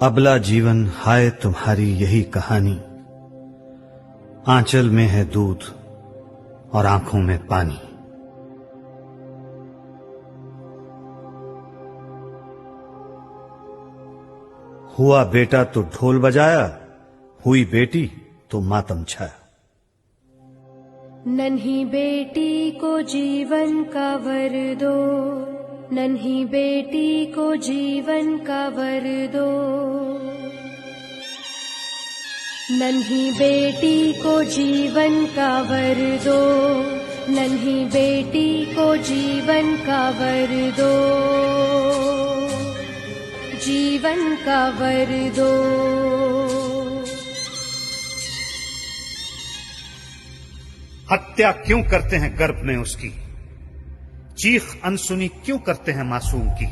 अबला जीवन हाय तुम्हारी यही कहानी, आंचल में है दूध और आंखों में पानी। हुआ बेटा तो ढोल बजाया, हुई बेटी तो मातम छाया। नन्ही बेटी को जीवन का वर दो, नन्ही बेटी को जीवन का वर दो। नन्ही बेटी को जीवन का वर दो, नन्ही बेटी को जीवन का वर दो, जीवन का वर दो। हत्या क्यों करते हैं गर्भ में उसकी, चीख अनसुनी क्यों करते हैं मासूम की।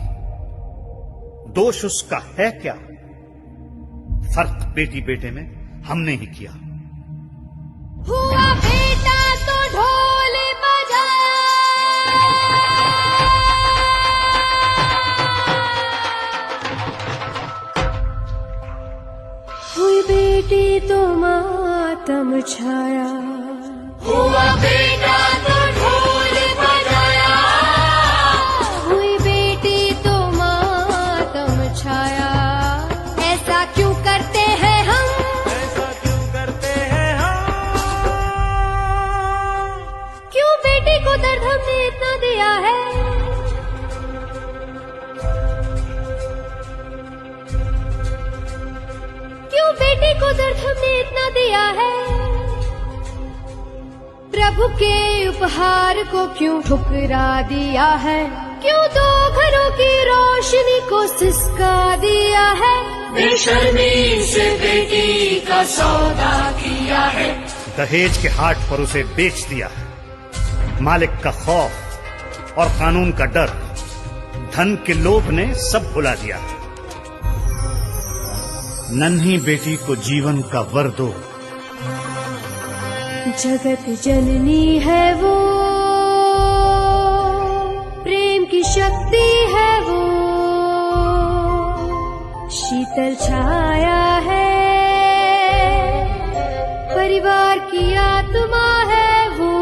दोष उसका है क्या, फर्क बेटी बेटे में हमने ही किया। हुआ बेटा तो ढोल बजा, हुई बेटी तो मातम छाया। हुआ बेटा तो ढोल बजाया, हुई बेटी तो मातम छाया। ऐसा क्यों करते हैं हम, ऐसा क्यों करते हैं हम। क्यों बेटी को दर्द हमने इतना दिया है। क्यों बेटी को दर्द हमने इतना दिया है। प्रभु के उपहार को क्यों ठुकरा दिया है। क्यों दो घरों की रोशनी को सिसका दिया है। बेशर्मी से बेटी का सौदा किया है, दहेज के हाट पर उसे बेच दिया है। मालिक का खौफ और कानून का डर, धन के लोभ ने सब भुला दिया है। नन्ही बेटी को जीवन का वर दो। जगत जननी है वो, प्रेम की शक्ति है वो, शीतल छाया है, परिवार की आत्मा है वो।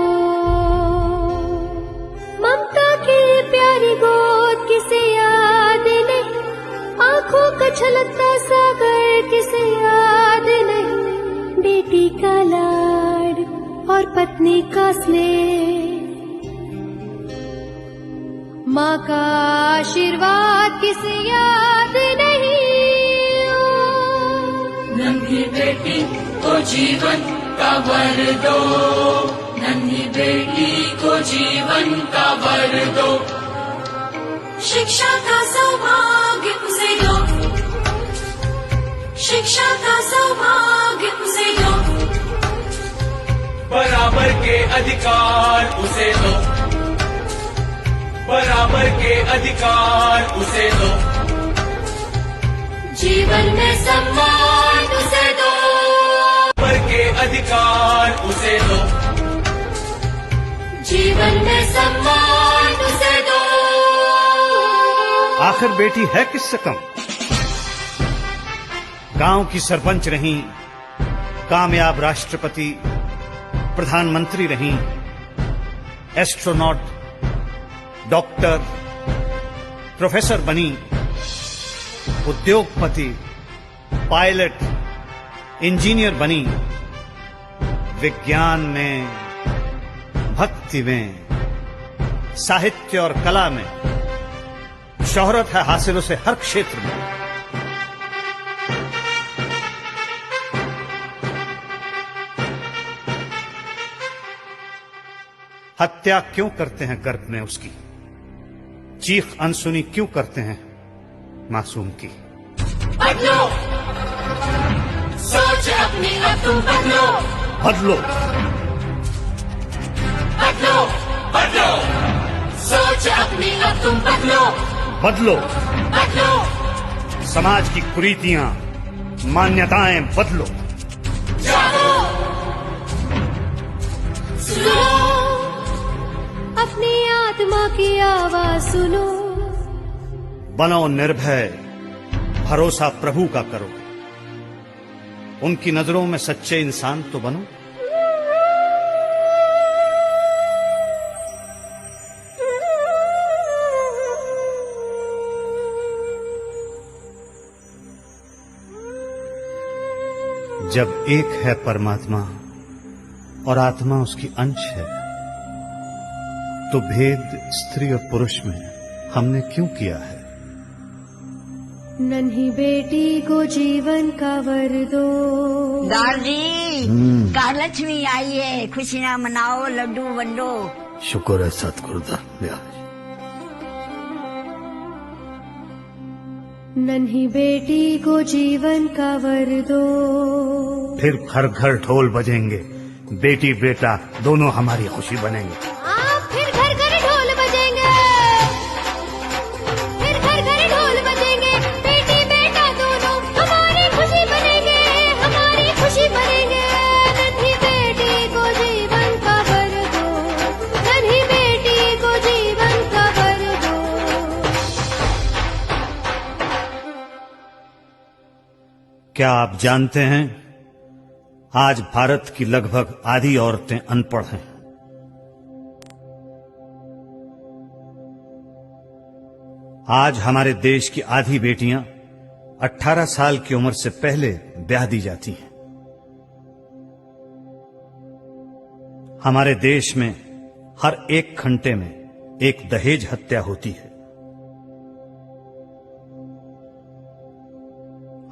ममता की प्यारी गोद किसे याद नहीं, आंखों का छलकता सागर किसे याद नहीं। बेटी का लाड और पत्नी का स्नेह, माँ का आशीर्वाद किसे याद नहीं। नन्ही बेटी को जीवन का वर दो, नन्ही बेटी को जीवन का वर दो। शिक्षा का सौभाग्य उसे दो, शिक्षा का सौभाग्य उसे दो। बराबर के अधिकार उसे दो, बराबर के अधिकार उसे दो। जीवन में सम्मान उसे दो, बराबर के अधिकार उसे दो। जीवन में सम्मान उसे दो। आखिर बेटी है किससे कम। गांव की सरपंच रही, कामयाब राष्ट्रपति प्रधानमंत्री रही, एस्ट्रोनॉट, डॉक्टर, प्रोफेसर बनी, उद्योगपति, पायलट, इंजीनियर बनी। विज्ञान में, भक्ति में, साहित्य और कला में शोहरत है हासिल उसे हर क्षेत्र में। हत्या क्यों करते हैं गर्भ में उसकी, चीख अनसुनी क्यों करते हैं मासूम की। बदलो, सोच अपनी अब तुम बदलो, बदलो, बदलो, बदलो, सोच अपनी अब तुम बदलो, बदलो। बदलो, समाज की कुरीतियां, मान्यताएं बदलो। जागो, सुनो, अपनी आत्मा की आवाज सुनो। बनो निर्भय भरोसा प्रभु का करो, उनकी नजरों में सच्चे इंसान तो बनो। जब एक है परमात्मा और आत्मा उसकी अंश है, तो भेद स्त्री और पुरुष में हमने क्यों किया है? नन्ही बेटी को जीवन का वर दो। दादी कारलक्ष्मी आई है, खुशियाँ मनाओ, लड्डू वंडो। शुक्र है सतगुरुदास ब्याज। नन्ही बेटी को जीवन का वर दो। फिर घर घर ढोल बजेंगे, बेटी बेटा दोनों हमारी खुशी बनेंगे। फिर घर घर ढोल बजेंगे, फिर घर घर ढोल बजेंगे, बेटी बेटा दोनों हमारी खुशी बनेंगे, हमारी खुशी बनेंगे। नन्ही बेटी को जीवन का वर दो, नन्ही बेटी को जीवन का वर दो। क्या आप जानते हैं, आज भारत की लगभग आधी औरतें अनपढ़ हैं। आज हमारे देश की आधी बेटियां 18 साल की उम्र से पहले ब्याह दी जाती हैं। हमारे देश में हर 1 घंटे में एक दहेज हत्या होती है।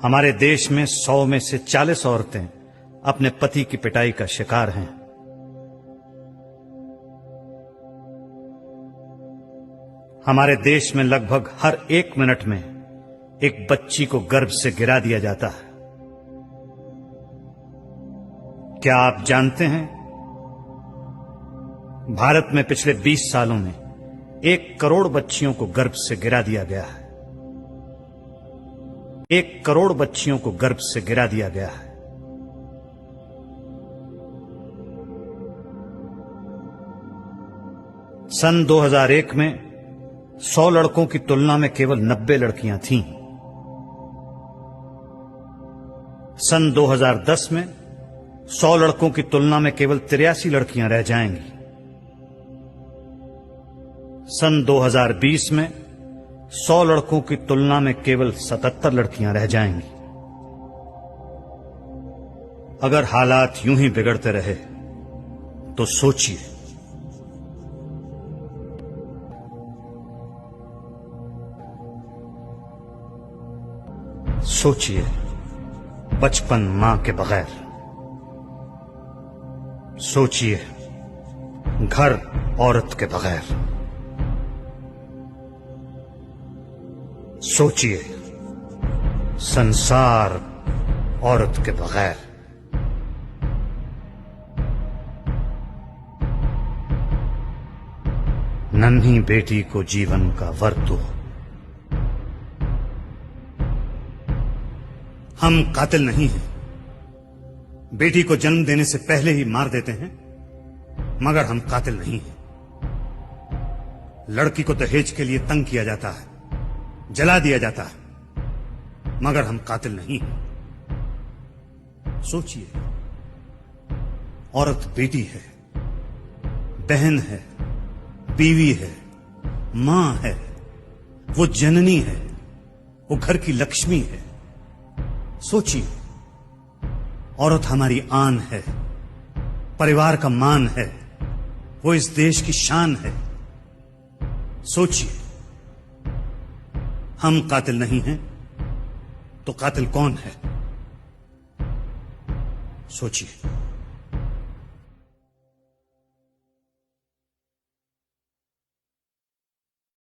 हमारे देश में 100 में से 40 औरतें अपने पति की पिटाई का शिकार हैं। हमारे देश में लगभग हर 1 मिनट में एक बच्ची को गर्भ से गिरा दिया जाता है। क्या आप जानते हैं, भारत में पिछले 20 सालों में 1 करोड़ बच्चियों को गर्भ से गिरा दिया गया है। 1 करोड़ बच्चियों को गर्भ से गिरा दिया गया है। सन 2001 में 100 लड़कों की तुलना में केवल 90 लड़कियां थीं। सन 2010 में 100 लड़कों की तुलना में केवल 83 लड़कियां रह जाएंगी। सन 2020 में 100 लड़कों की तुलना में केवल 77 लड़कियां रह जाएंगी। अगर हालात यूं ही बिगड़ते रहे तो सोचिए, सोचिए बचपन मां के बगैर, सोचिए घर औरत के बगैर, सोचिए संसार औरत के बगैर। नन्ही बेटी को जीवन का वर दो। हम कातिल नहीं हैं। बेटी को जन्म देने से पहले ही मार देते हैं, मगर हम कातिल नहीं हैं। लड़की को दहेज के लिए तंग किया जाता है, जला दिया जाता है, मगर हम कातिल नहीं हैं। सोचिए, औरत बेटी है, बहन है, बीवी है, मां है, वो जननी है, वो घर की लक्ष्मी है। सोचिए, औरत हमारी आन है, परिवार का मान है, वो इस देश की शान है। सोचिए, हम कातिल नहीं हैं तो कातिल कौन है? सोचिए।